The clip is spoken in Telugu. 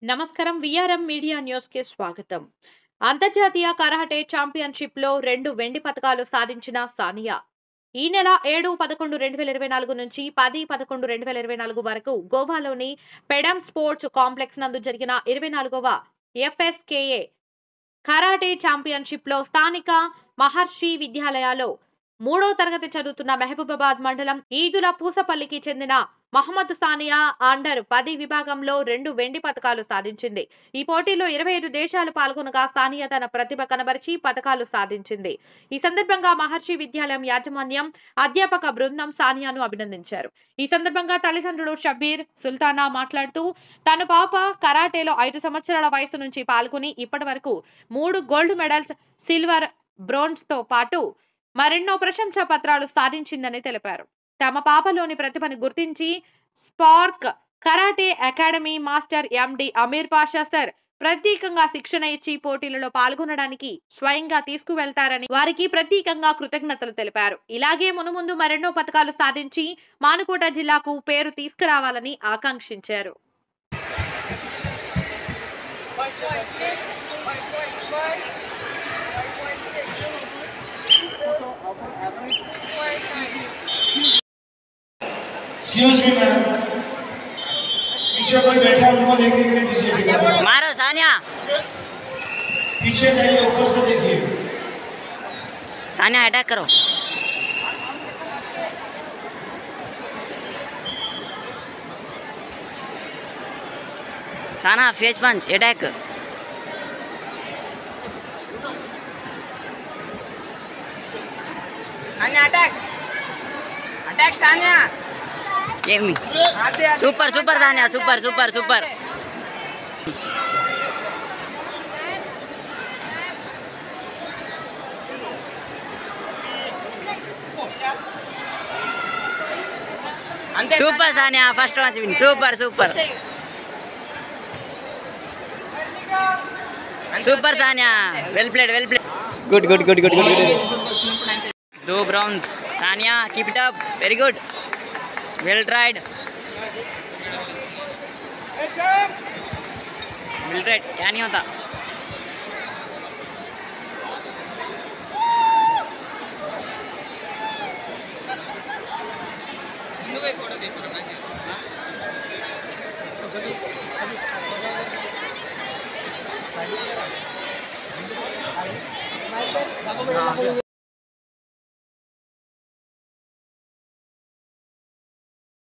నమస్కారం విఆర్ఎం మీడియా న్యూస్ కి స్వాగతం. అంతర్జాతీయ కరాటే ఛాంపియన్షిప్ లో 2 వెండి పతకాలు సాధించిన సానియా ఈ నెల 7-11-2024 నుంచి 10-11-2024 వరకు గోవాలోని పెడమ్ స్పోర్ట్స్ కాంప్లెక్స్ నందు జరిగిన 24వ FSKA కరాటే ఛాంపియన్షిప్ లో స్థానిక మహర్షి విద్యాలయాలో 3వ తరగతి చదువుతున్న మహబూబాబాద్ మండలం ఈదుల పూసపల్లికి చెందిన మహమ్మద్ సానియా అండర్ 10 విభాగంలో 2 వెండి పతకాలు సాధించింది. ఈ పోటీలో 25 దేశాలు పాల్గొనగా సానియా తన ప్రతిభ కనబరిచి పతకాలు సాధించింది. ఈ సందర్భంగా మహర్షి విద్యాలయం యాజమాన్యం, అధ్యాపక బృందం సానియాను అభినందించారు. ఈ సందర్భంగా తల్లిదండ్రులు షబ్బీర్, సుల్తానా మాట్లాడుతూ తన పాప కరాటేలో 5 సంవత్సరాల వయసు నుంచి పాల్గొని ఇప్పటి వరకు 3 గోల్డ్ మెడల్స్, సిల్వర్, బ్రోంజ్ తో పాటు మరెన్నో ప్రశంసా పత్రాలు సాధించిందని తెలిపారు. తమ పాపలోని ప్రతిభను గుర్తించి Spark Karate Academy master MD Amir Pasha sir ప్రత్యేకంగా శిక్షణ ఇచ్చి పోటీలలో పాల్గొనడానికి స్వయంగా తీసుకువెళ్తారని వారికి ప్రత్యేకంగా కృతజ్ఞతలు తెలిపారు. ఇలాగే మునుముందు మరెన్నో పతకాలు సాధించి మానుకోట జిల్లాకు పేరు తీసుకురావాలని ఆకాంక్షించారు. Excuse me, ma'am. पीछे कोई बैठा उनको देखने के लिए दीजिए. मारो सानिया. पीछे नहीं, ऊपर से देखिए. सानिया अटैक करो. Sana face punch attack. Sania attack. Attack Sania. Super super Sania, super super super. Super Sania first one win. Super super super Sania. Well played, well played. Good good good good good. 2 browns. Sania keep it up. Very good. Well tried. Well tried. क्या नहीं होता. फोटो दे.